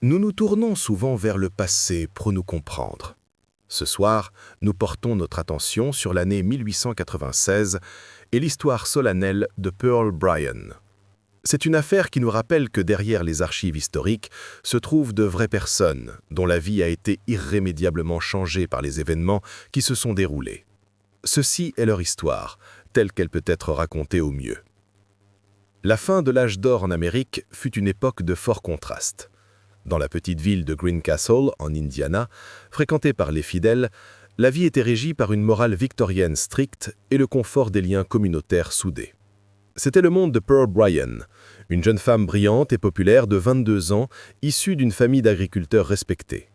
Nous nous tournons souvent vers le passé pour nous comprendre. Ce soir, nous portons notre attention sur l'année 1896 et l'histoire solennelle de Pearl Bryan. C'est une affaire qui nous rappelle que derrière les archives historiques se trouvent de vraies personnes dont la vie a été irrémédiablement changée par les événements qui se sont déroulés. Ceci est leur histoire, telle qu'elle peut être racontée au mieux. La fin de l'âge d'or en Amérique fut une époque de forts contrastes. Dans la petite ville de Greencastle, en Indiana, fréquentée par les fidèles, la vie était régie par une morale victorienne stricte et le confort des liens communautaires soudés. C'était le monde de Pearl Bryan, une jeune femme brillante et populaire de 22 ans, issue d'une famille d'agriculteurs respectés.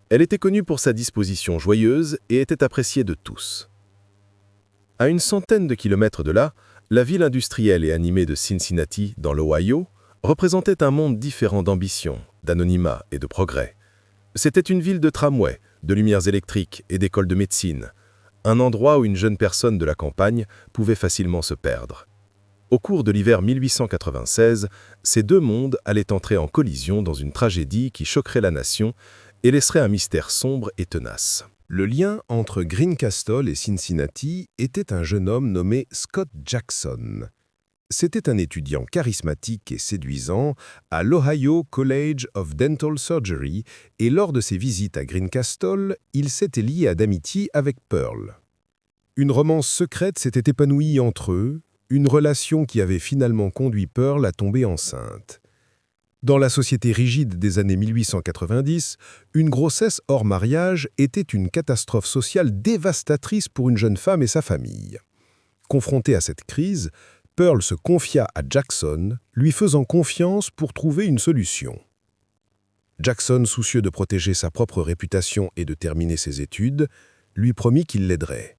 Elle était connue pour sa disposition joyeuse et était appréciée de tous. À une centaine de kilomètres de là, la ville industrielle et animée de Cincinnati, dans l'Ohio, représentait un monde différent d'ambition, d'anonymat et de progrès. C'était une ville de tramways, de lumières électriques et d'écoles de médecine, un endroit où une jeune personne de la campagne pouvait facilement se perdre. Au cours de l'hiver 1896, ces deux mondes allaient entrer en collision dans une tragédie qui choquerait la nation et laisserait un mystère sombre et tenace. Le lien entre Greencastle et Cincinnati était un jeune homme nommé Scott Jackson. C'était un étudiant charismatique et séduisant à l'Ohio College of Dental Surgery et lors de ses visites à Greencastle, il s'était lié d'amitié avec Pearl. Une romance secrète s'était épanouie entre eux, une relation qui avait finalement conduit Pearl à tomber enceinte. Dans la société rigide des années 1890, une grossesse hors mariage était une catastrophe sociale dévastatrice pour une jeune femme et sa famille. Confrontée à cette crise, Pearl se confia à Jackson, lui faisant confiance pour trouver une solution. Jackson, soucieux de protéger sa propre réputation et de terminer ses études, lui promit qu'il l'aiderait.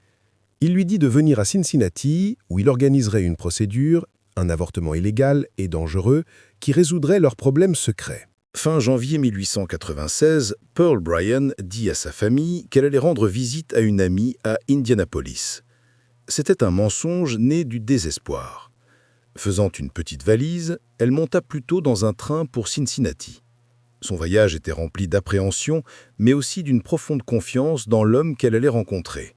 Il lui dit de venir à Cincinnati, où il organiserait une procédure, un avortement illégal et dangereux, qui résoudrait leurs problèmes secrets. Fin janvier 1896, Pearl Bryan dit à sa famille qu'elle allait rendre visite à une amie à Indianapolis. C'était un mensonge né du désespoir. Faisant une petite valise, elle monta plutôt dans un train pour Cincinnati. Son voyage était rempli d'appréhension, mais aussi d'une profonde confiance dans l'homme qu'elle allait rencontrer.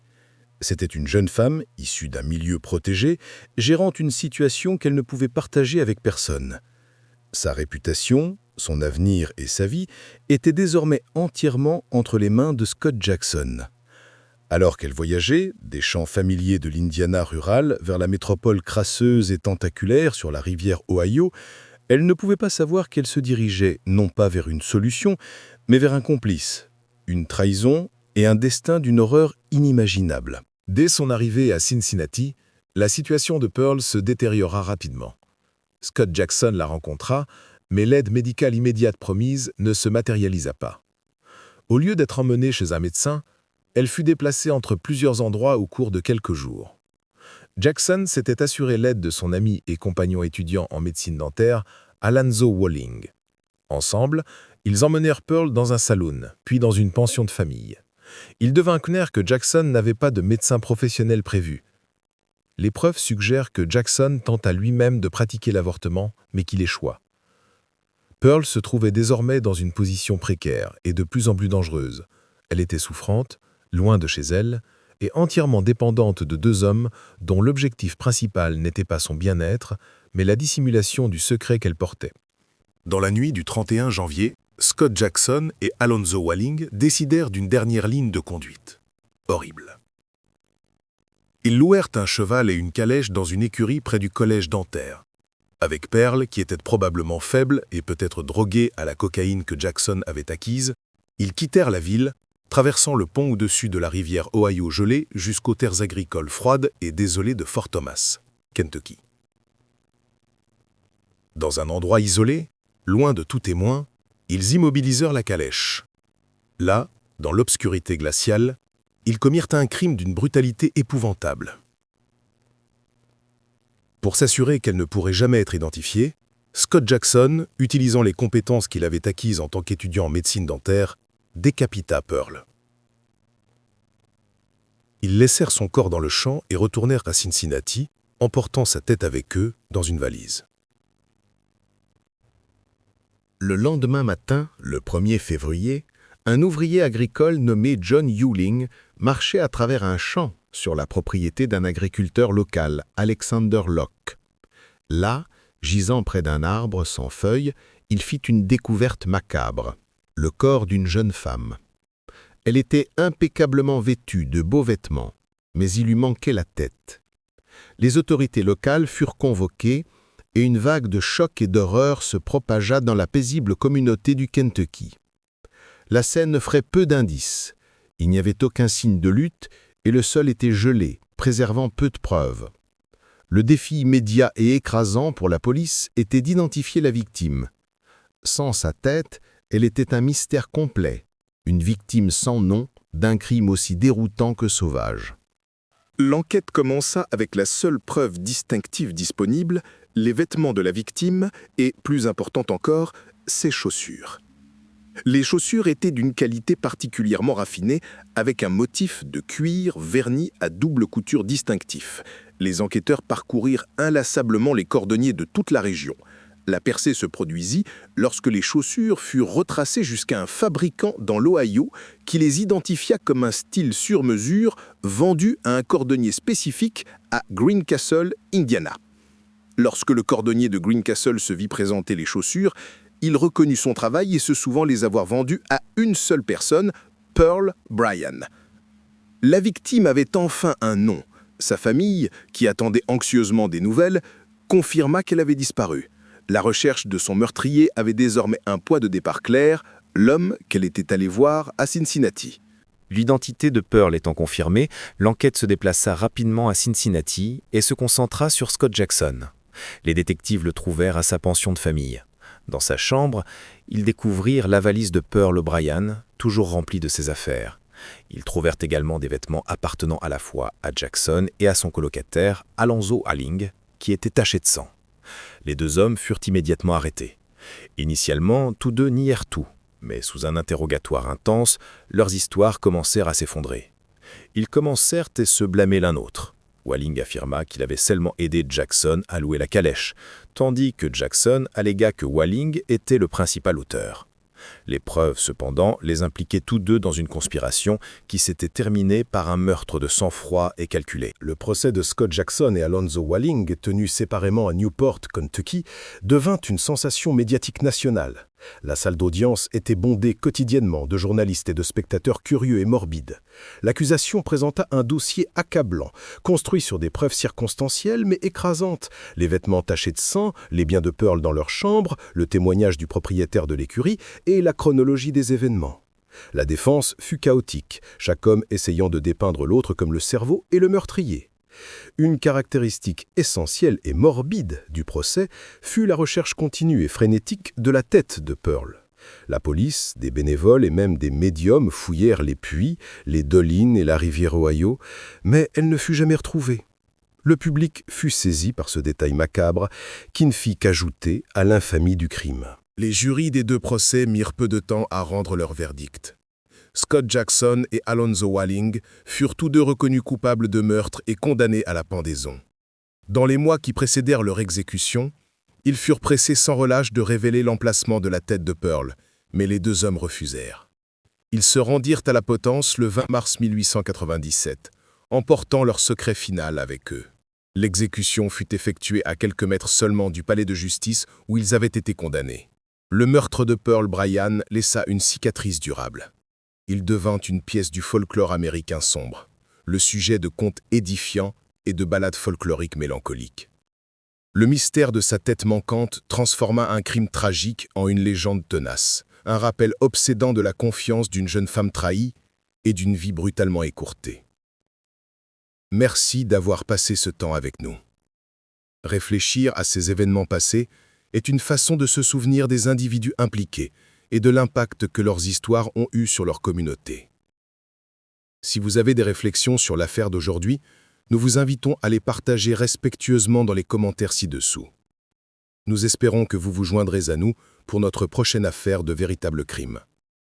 C'était une jeune femme, issue d'un milieu protégé, gérant une situation qu'elle ne pouvait partager avec personne. Sa réputation, son avenir et sa vie étaient désormais entièrement entre les mains de Scott Jackson. Alors qu'elle voyageait, des champs familiers de l'Indiana rural vers la métropole crasseuse et tentaculaire sur la rivière Ohio, elle ne pouvait pas savoir qu'elle se dirigeait non pas vers une solution, mais vers un complice, une trahison et un destin d'une horreur inimaginable. Dès son arrivée à Cincinnati, la situation de Pearl se détériora rapidement. Scott Jackson la rencontra, mais l'aide médicale immédiate promise ne se matérialisa pas. Au lieu d'être emmenée chez un médecin, elle fut déplacée entre plusieurs endroits au cours de quelques jours. Jackson s'était assuré l'aide de son ami et compagnon étudiant en médecine dentaire, Alonzo Walling. Ensemble, ils emmenèrent Pearl dans un saloon, puis dans une pension de famille. Il devint clair que Jackson n'avait pas de médecin professionnel prévu. Les preuves suggèrent que Jackson tenta lui-même de pratiquer l'avortement, mais qu'il échoua. Pearl se trouvait désormais dans une position précaire et de plus en plus dangereuse. Elle était souffrante, loin de chez elle, et entièrement dépendante de deux hommes dont l'objectif principal n'était pas son bien-être, mais la dissimulation du secret qu'elle portait. Dans la nuit du 31 janvier, Scott Jackson et Alonzo Walling décidèrent d'une dernière ligne de conduite. Horrible. Ils louèrent un cheval et une calèche dans une écurie près du collège dentaire. Avec Pearl, qui était probablement faible et peut-être droguée à la cocaïne que Jackson avait acquise, ils quittèrent la ville, traversant le pont au-dessus de la rivière Ohio gelée jusqu'aux terres agricoles froides et désolées de Fort Thomas, Kentucky. Dans un endroit isolé, loin de tout témoin, ils immobilisèrent la calèche. Là, dans l'obscurité glaciale, ils commirent un crime d'une brutalité épouvantable. Pour s'assurer qu'elle ne pourrait jamais être identifiée, Scott Jackson, utilisant les compétences qu'il avait acquises en tant qu'étudiant en médecine dentaire, décapita Pearl. Ils laissèrent son corps dans le champ et retournèrent à Cincinnati, emportant sa tête avec eux dans une valise. Le lendemain matin, le 1er février, un ouvrier agricole nommé John Ewing marchait à travers un champ sur la propriété d'un agriculteur local, Alexander Locke. Là, gisant près d'un arbre sans feuilles, il fit une découverte macabre, le corps d'une jeune femme. Elle était impeccablement vêtue de beaux vêtements, mais il lui manquait la tête. Les autorités locales furent convoquées et une vague de choc et d'horreur se propagea dans la paisible communauté du Kentucky. La scène offrait peu d'indices. Il n'y avait aucun signe de lutte et le sol était gelé, préservant peu de preuves. Le défi immédiat et écrasant pour la police était d'identifier la victime. Sans sa tête, elle était un mystère complet, une victime sans nom d'un crime aussi déroutant que sauvage. L'enquête commença avec la seule preuve distinctive disponible, les vêtements de la victime et, plus important encore, ses chaussures. Les chaussures étaient d'une qualité particulièrement raffinée, avec un motif de cuir verni à double couture distinctif. Les enquêteurs parcoururent inlassablement les cordonniers de toute la région. La percée se produisit lorsque les chaussures furent retracées jusqu'à un fabricant dans l'Ohio qui les identifia comme un style sur mesure vendu à un cordonnier spécifique à Greencastle, Indiana. Lorsque le cordonnier de Greencastle se vit présenter les chaussures, il reconnut son travail et se souvint les avoir vendues à une seule personne, Pearl Bryan. La victime avait enfin un nom. Sa famille, qui attendait anxieusement des nouvelles, confirma qu'elle avait disparu. La recherche de son meurtrier avait désormais un point de départ clair, l'homme qu'elle était allée voir à Cincinnati. L'identité de Pearl étant confirmée, l'enquête se déplaça rapidement à Cincinnati et se concentra sur Scott Jackson. Les détectives le trouvèrent à sa pension de famille. Dans sa chambre, ils découvrirent la valise de Pearl Bryan, toujours remplie de ses affaires. Ils trouvèrent également des vêtements appartenant à la fois à Jackson et à son colocataire, Alonzo Walling, qui étaient tachés de sang. Les deux hommes furent immédiatement arrêtés. Initialement, tous deux nièrent tout, mais sous un interrogatoire intense, leurs histoires commencèrent à s'effondrer. Ils commencèrent à se blâmer l'un l'autre. Walling affirma qu'il avait seulement aidé Jackson à louer la calèche, tandis que Jackson allégua que Walling était le principal auteur. Les preuves, cependant, les impliquaient tous deux dans une conspiration qui s'était terminée par un meurtre de sang-froid et calculé. Le procès de Scott Jackson et Alonzo Walling, tenu séparément à Newport, Kentucky, devint une sensation médiatique nationale. La salle d'audience était bondée quotidiennement de journalistes et de spectateurs curieux et morbides. L'accusation présenta un dossier accablant, construit sur des preuves circonstancielles mais écrasantes. Les vêtements tachés de sang, les biens de Pearl dans leur chambre, le témoignage du propriétaire de l'écurie et la chronologie des événements. La défense fut chaotique, chaque homme essayant de dépeindre l'autre comme le cerveau et le meurtrier. Une caractéristique essentielle et morbide du procès fut la recherche continue et frénétique de la tête de Pearl. La police, des bénévoles et même des médiums fouillèrent les puits, les dolines et la rivière Ohio, mais elle ne fut jamais retrouvée. Le public fut saisi par ce détail macabre qui ne fit qu'ajouter à l'infamie du crime. Les jurys des deux procès mirent peu de temps à rendre leur verdict. Scott Jackson et Alonzo Walling furent tous deux reconnus coupables de meurtre et condamnés à la pendaison. Dans les mois qui précédèrent leur exécution, ils furent pressés sans relâche de révéler l'emplacement de la tête de Pearl, mais les deux hommes refusèrent. Ils se rendirent à la potence le 20 mars 1897, emportant leur secret final avec eux. L'exécution fut effectuée à quelques mètres seulement du palais de justice où ils avaient été condamnés. Le meurtre de Pearl Bryan laissa une cicatrice durable. Il devint une pièce du folklore américain sombre, le sujet de contes édifiants et de ballades folkloriques mélancoliques. Le mystère de sa tête manquante transforma un crime tragique en une légende tenace, un rappel obsédant de la confiance d'une jeune femme trahie et d'une vie brutalement écourtée. Merci d'avoir passé ce temps avec nous. Réfléchir à ces événements passés est une façon de se souvenir des individus impliqués et de l'impact que leurs histoires ont eu sur leur communauté. Si vous avez des réflexions sur l'affaire d'aujourd'hui, nous vous invitons à les partager respectueusement dans les commentaires ci-dessous. Nous espérons que vous vous joindrez à nous pour notre prochaine affaire de véritable crime.